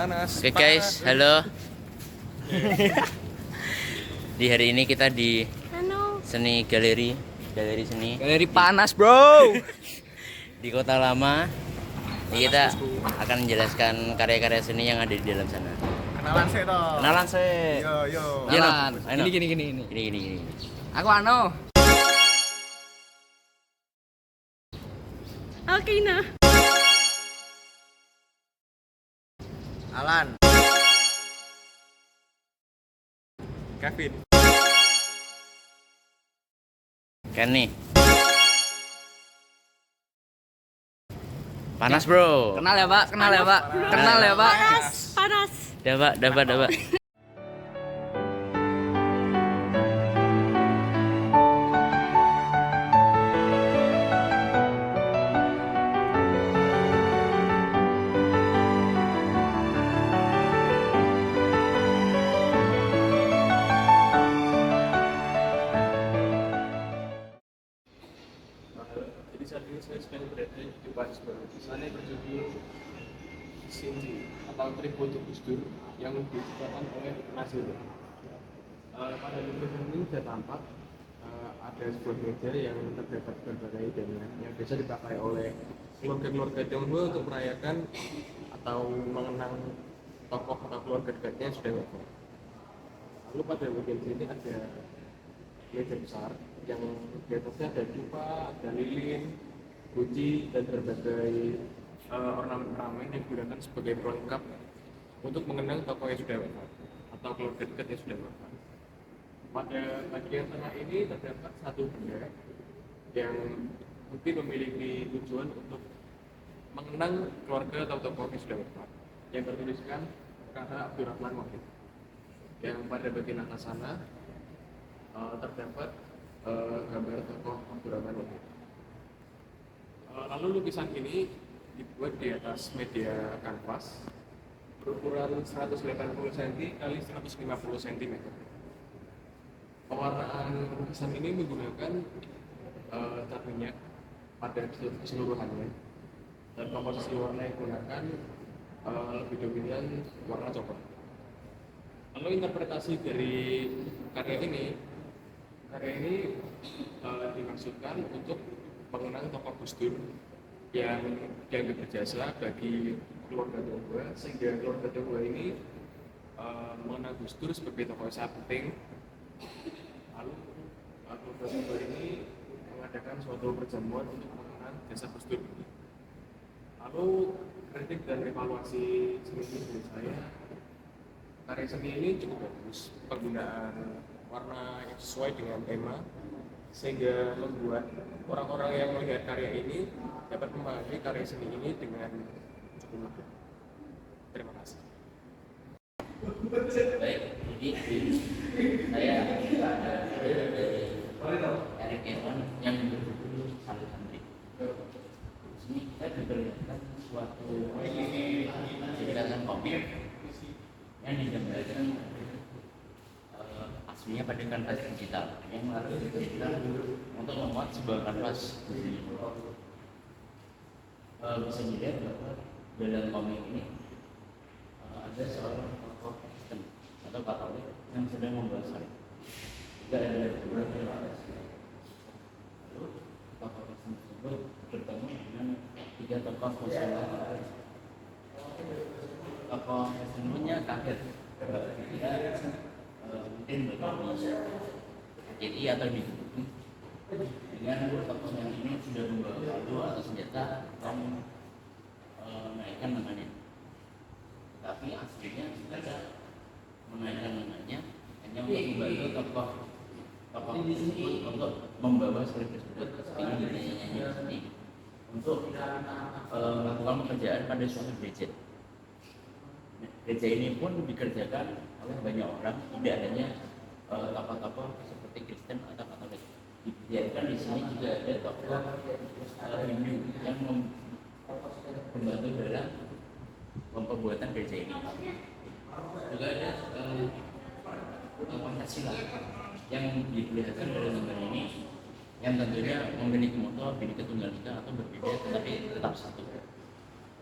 panas. Oke guys, halo. Di hari ini kita di seni galeri seni Galeri panas, bro. di Kota Lama. Jadi kita akan menjelaskan karya-karya seni yang ada di dalam sana. Kenalan sih toh. Kenalan sih. Yo yo. Kenalan. Ayo, no. Gini. Gini. Aku Ano. Alkina. Alan. Kevin. Kenny. Panas bro. Kenal ya, Pak. Kenal ya, Pak. Panas. Dapat. Jadi saat ini saya sedang berada di Parisburg. Sana berjudul Sinti atau Tribute Gus Dur yang diciptakan oleh Nasir. Pada lukisan ini sudah tampak ada sebuah meja yang terdapat berbagai hidangan yang biasa dipakai oleh keluarga-keluarga Tionghoa untuk merayakan atau mengenang tokoh atau keluarga dekatnya yang sudah wafat. Lalu pada bagian sini ada meja besar yang di atasnya ada dupa, ada lilin, guci, dan berbagai ornamen-ornamen yang digunakan sebagai pelengkap untuk mengenang tokoh yang sudah wafat atau keluarga dekat yang sudah wafat. Pada bagian tengah ini terdapat satu benda yang mungkin memiliki tujuan untuk mengenang keluarga atau tokoh yang sudah wafat yang bertuliskan kata Abdurrahman Wahid. Yang pada bagian atas sana terdapat gambar tokoh Abdurrahman Wahid. Lalu lukisan ini dibuat di atas media kanvas berukuran 180 cm kali 150 cm. Pewarnaan lukisan ini menggunakan cat minyak pada keseluruhannya, dan komposisi warna yang digunakan lebih dominan warna coklat. Lalu interpretasi dari karya ini dimaksudkan untuk mengenang tokoh Gus Dur yang dianggap berjasa bagi keluarga Tionghoa, sehingga keluarga Tionghoa ini mengenang Gus Dur sebagai tokoh yang sangat penting. Lalu keluarga Tionghoa ini mengadakan suatu perjamuan untuk mengenang jasa Gus Dur. Lalu kritik dan evaluasi seni dari saya, karya seni ini cukup bagus, penggunaan warna yang sesuai dengan tema, sehingga membuat orang-orang yang melihat karya ini dapat memahami karya seni ini dengan cukup mudah. Terima kasih. Baik, jadi saya ada Eric Evan yang berjudul Santri. Di sini kita diperlihatkan suatu ceritakan komik yang digambarkan aslinya pada kanvas digital yang harus kita untuk memuat sebuah kanvas. Bisa dilihat bahwa dalam komik ini ada seorang tokoh Kristen atau Katolik yang sedang membahas salib. Juga ada beberapa orang. Lalu tokoh Kristen tersebut bertemu dengan tiga tokoh Muslim. Tokoh Kristen punya kaget ketika mungkin jadi atau dihubungi dengan tokoh yang ini sudah membawa palu atau senjata atau menaikkan namanya, tapi aslinya tidak menaikkan namanya, hanya untuk membantu tokoh tersebut untuk membawa salib tersebut ke sini untuk melakukan pekerjaan pada suatu gereja. Gereja ini pun dikerjakan oleh banyak orang, tidak hanya tokoh-tokoh seperti Kristen atau Katolik. Dilihatkan di sini juga ada tokoh Hindu yang membantu dalam pembuatan gereja ini. Juga ada Pancasila yang diperlihatkan dalam gambar ini, yang tentunya memiliki moto Bhinneka Tunggal Ika atau berbeda tetapi tetap satu.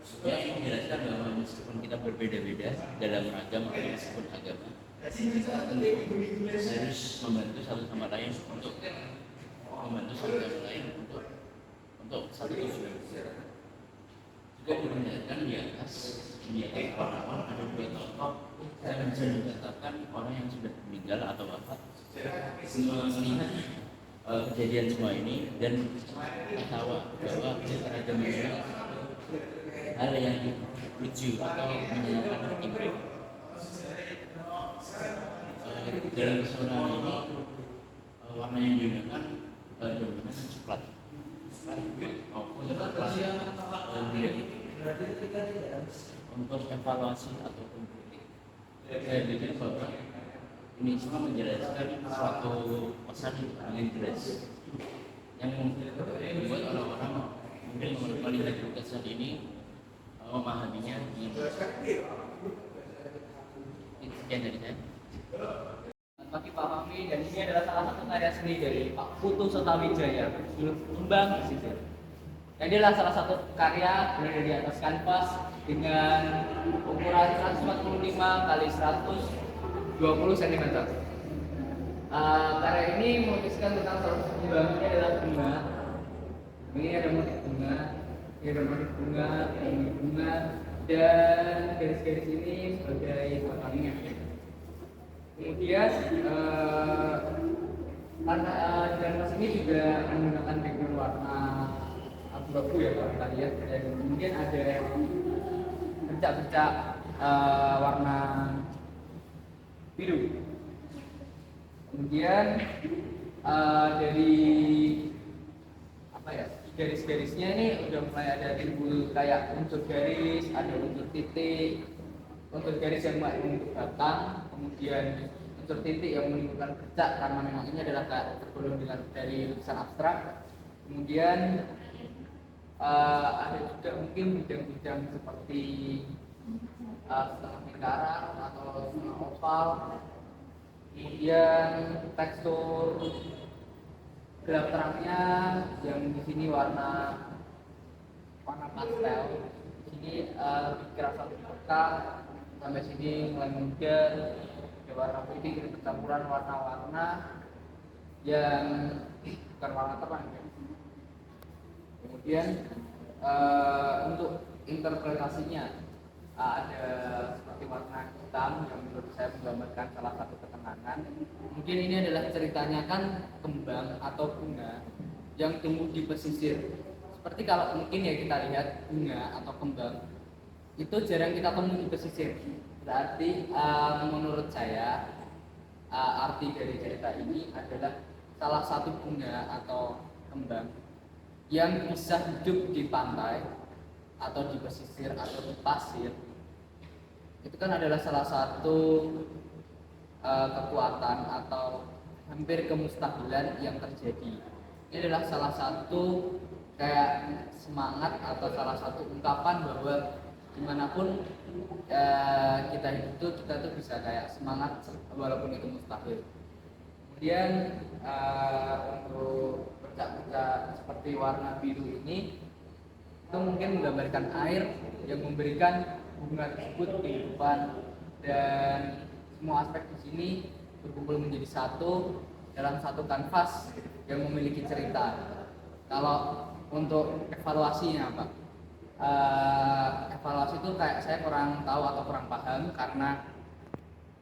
Ya, ini menjelaskan bahwa meskipun kita berbeda-beda dalam ragam atau meskipun agama, kita tentu harus membantu satu sama lain untuk satu tujuan. Juga dibenarkan di atas orang ada dua tokoh yang bisa dikatakan orang yang sudah meninggal atau wafat melihat kejadian semua ini dan ketawa bahwa ragam ini hal yang lucu atau menyenangkan hati mereka. Dalam keseluruhan ini warna yang digunakan dominan coklat maupun biru untuk evaluasi ataupun kritik. Saya pikir bahwa ini semua menjelaskan suatu pesan lintas yang membuat orang-orang mungkin melihat lukisan ini memahaminya. Sekian dari saya. Bagi Pak Fahmi, dan ini adalah salah satu karya seni dari Pak Putu Sotawijaya, berjudul Kembang Pesisir. Dan ini adalah salah satu karya berada di atas kanvas dengan ukuran 145 kali 120 cm. Karya ini melukiskan tentang salah satu kembang. Ini adalah bunga. Ini ada motif bunga, ini ada motif bunga, ini bunga, dan garis-garis ini sebagai batangnya. Kemudian kanvas ini juga menggunakan background warna abu-abu ya kalau kita lihat, dan kemudian ada bercak-bercak warna biru. Kemudian dari apa ya, garis-garisnya ini udah mulai ada timbul kayak unsur garis, ada unsur titik, unsur garis yang membentuk batang, kemudian unsur titik yang menimbulkan bercak karena memang ini adalah tergolong dari lukisan abstrak. Kemudian ada juga mungkin bidang-bidang seperti setengah lingkaran atau setengah oval. Kemudian tekstur gelap terangnya yang di sini warna pastel, di sini lebih kerasa pekat, sampai sini mulai muda, ada warna putih, ini percampuran warna-warna yang bukan warna terang ya. Kemudian untuk interpretasinya ada seperti warna hitam yang menurut saya menggambarkan salah satu ketenangan. Mungkin ini adalah ceritanya kan kembang atau bunga yang tumbuh di pesisir. Seperti kalau mungkin ya kita lihat bunga atau kembang itu jarang kita temui di pesisir. Berarti menurut saya arti dari cerita ini adalah salah satu bunga atau kembang yang bisa hidup di pantai atau di pesisir atau di pasir. Itu kan adalah salah satu kekuatan atau hampir kemustahilan yang terjadi. Ini adalah salah satu kayak semangat atau salah satu ungkapan bahwa dimanapun kita hidup itu kita tuh bisa kayak semangat walaupun itu mustahil. Kemudian untuk bercak-bercak seperti warna biru ini itu mungkin menggambarkan air yang memberikan bunga tersebut kehidupan, dan semua aspek di sini berkumpul menjadi satu dalam satu kanvas yang memiliki cerita. Kalau untuk evaluasinya Pak, evaluasi itu kayak saya kurang tahu atau kurang paham, karena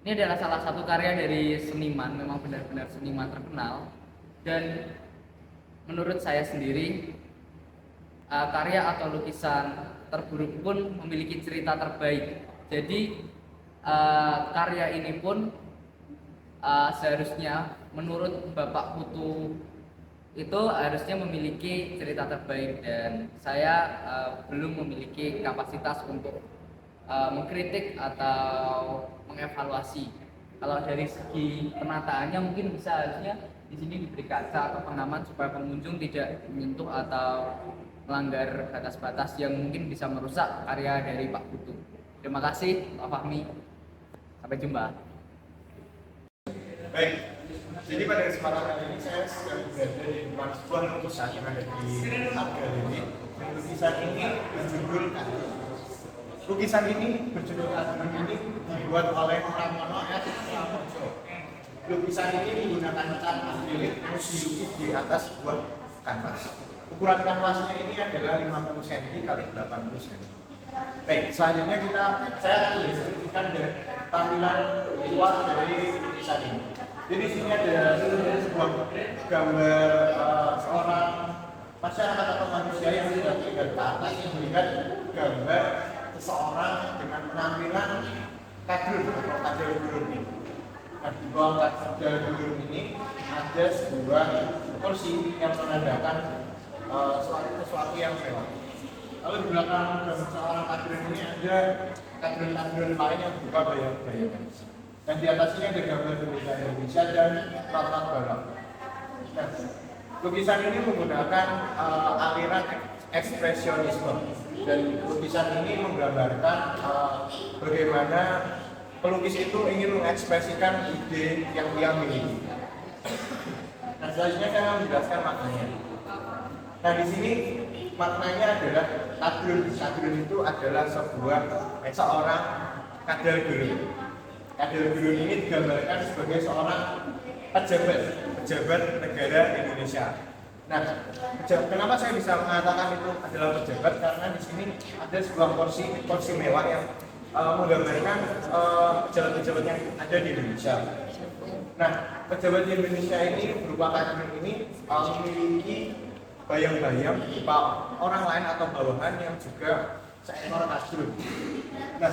ini adalah salah satu karya dari seniman, memang benar-benar seniman terkenal, dan menurut saya sendiri karya atau lukisan terburuk pun memiliki cerita terbaik. Jadi karya ini pun seharusnya menurut Bapak Putu itu harusnya memiliki cerita terbaik, dan saya belum memiliki kapasitas untuk mengkritik atau mengevaluasi. Kalau dari segi penataannya mungkin bisa harusnya di sini diberi kaca atau pengaman supaya pengunjung tidak menyentuh atau melanggar batas-batas yang mungkin bisa merusak karya dari Pak Putu. Terima kasih Pak Fahmi. Sampai jumpa. Baik, jadi pada kesempatan kali ini saya sedang berada di depan sebuah lukisan yang ada di art gallery. Lukisan ini berjudul lukisan ini berjudul Adunun ini dibuat oleh Pramono S. Pramono. Lukisan ini menggunakan cat akrilik terus dilukis di atas sebuah kanvas. Ukuran kanvasnya ini adalah 50 cm kali 80 cm. Baik, selanjutnya saya akan deskripsikan tampilan luar dari lukisan ini. Jadi di sini ada sebuah gambar seorang masyarakat atau manusia yang sudah tinggal ke atas yang melihat gambar seseorang dengan penampilan kadrun atau kadal gurun ini. Nah, di bawah kadal gurun ini ada sebuah kursi yang menandakan sesuatu yang mewah. Lalu di belakang gambar seorang kadrun ini ada kadrun-kadrun lain yang berupa bayang-bayangan. Dan di atasnya ada gambar bendera Indonesia dan latar balok. Nah, lukisan ini menggunakan aliran ekspresionisme dan lukisan ini menggambarkan bagaimana pelukis itu ingin mengekspresikan ide yang dia miliki. Nah, selanjutnya saya akan menjelaskan maknanya. Nah, di sini maknanya adalah kadrun. Kadrun itu adalah seorang kadal gurun. Kadal gurun ini digambarkan sebagai seorang pejabat negara Indonesia. Nah, kenapa saya bisa mengatakan itu adalah pejabat? Karena di sini ada sebuah kursi mewah yang menggambarkan pejabat-pejabat yang ada di Indonesia. Nah, pejabat di Indonesia ini berupa kadrun ini memiliki bayang-bayang berupa orang lain atau bawahan yang juga seekor kadrun. Nah,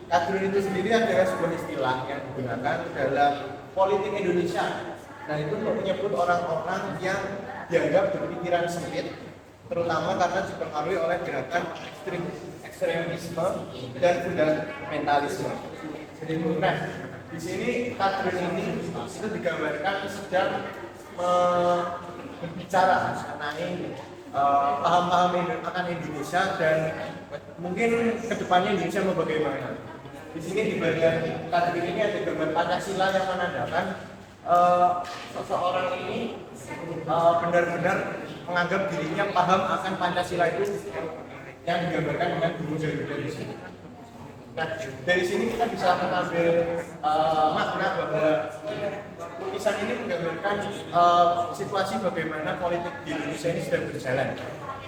kadrun itu sendiri adalah sebuah istilah yang digunakan dalam politik Indonesia. Nah, itu untuk menyebut orang-orang yang dianggap berpikiran sempit, terutama karena dipengaruhi oleh gerakan ekstremisme dan fundamentalisme. Nah, di sini kadrun ini itu digambarkan sedang berbicara mengenai paham-paham akan Indonesia dan mungkin kedepannya Indonesia mau bagaimana. Di sini di bagian kadrun ini ada gambar Pancasila yang menandakan seseorang ini benar-benar menganggap dirinya paham akan Pancasila itu yang digambarkan dengan burung Garuda di sini. Nah, dari sini kita bisa mengambil makna bahwa lukisan ini menggambarkan situasi bagaimana politik di Indonesia ini sedang berjalan.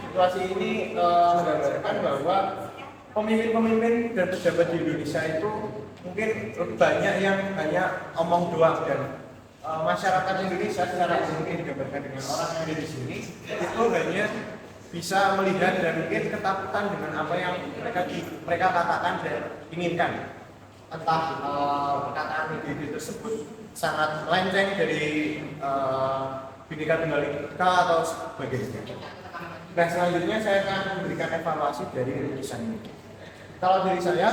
Situasi ini menggambarkan bahwa pemimpin-pemimpin dan pejabat di Indonesia itu mungkin banyak yang hanya omong doang dan masyarakat Indonesia secara umum digambarkan dengan orang yang ada di sini itu hanya bisa melihat dan mungkin ketakutan dengan apa yang mereka katakan dan inginkan. Entah perkataan itu tersebut sangat melenceng dari Bhinneka Tunggal Ika atau sebagainya. Nah, selanjutnya saya akan memberikan evaluasi dari lukisan ini. Kalau dari saya,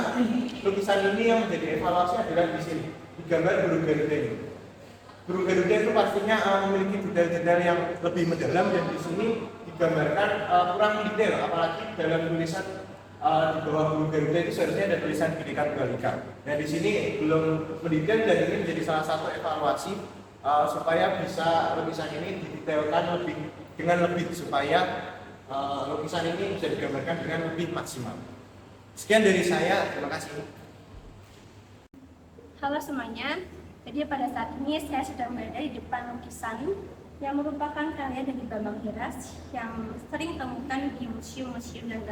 lukisan ini yang menjadi evaluasi adalah di sini, digambar burung Garuda ini. Burung Garuda itu pastinya memiliki detail-detail yang lebih mendalam dan di sini digambarkan kurang detail, apalagi dalam tulisan di bawah burung Garuda itu seharusnya ada tulisan Bhinneka Tunggal Ika. Dan di sini belum mendetail dan ini menjadi salah satu evaluasi supaya bisa lukisan ini didetailkan dengan lebih supaya lukisan ini bisa digambarkan dengan lebih maksimal. Sekian dari saya, terima kasih. Halo semuanya, jadi pada saat ini saya sedang berada di depan lukisan yang merupakan karya dari Bambang Heras yang sering temukan di museum-museum dan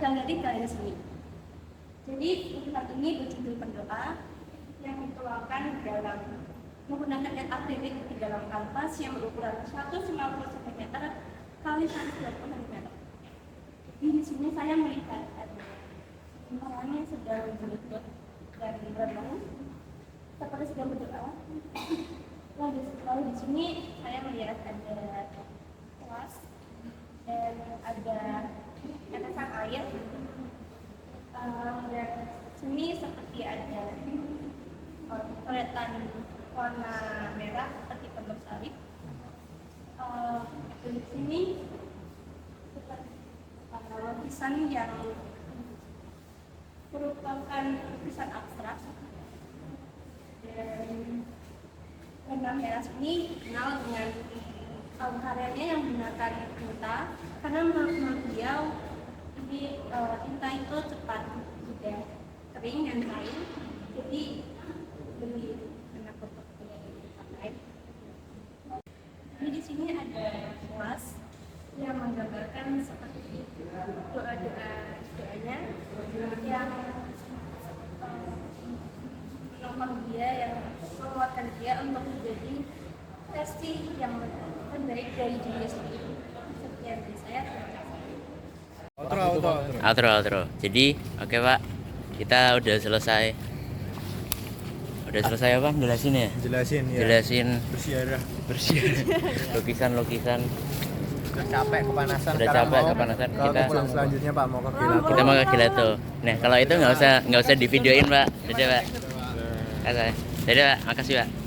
galeri-galeri seni. Jadi lukisan ini berjudul Pendoa yang dituangkan dalam menggunakan cat akrilik di dalam kanvas yang berukuran 150 cm kali 120 cm. Di sini saya melihat orangnya sedang berlutut dan berenang seperti sedang berdoa. Lalu di sini saya melihat ada kelas dan ada tetesan air. Dan sini seperti ada coretan warna merah seperti bentuk salib. Di sini seperti lukisan yang merupakan lukisan abstrak dan Bambang Heras ini dikenal dengan karyanya yang menggunakan tinta karena menurut beliau ini tinta itu cepat udah kering dan kain, jadi beli anak untuk pakai. Ini di sini ada kelas yang menggambarkan seperti doanya yang menolong dia, yang menguatkan dia untuk menjadi versi yang terbaik dari diri sendiri. Sekian dari saya. Outro. Jadi, oke Pak, kita udah selesai. Apa? Jelasin ya? Jelasin bersiarah. lukisan. Udah capek kepanasan. Udah sekarang capek mau kepanasan, ke kita pulang selanjutnya Pak, mau ke Gelato. kita mau ke Gelato. Nah, kalau itu nggak usah di videoin Pak. Dadah Pak. Dadah Pak, makasih Pak.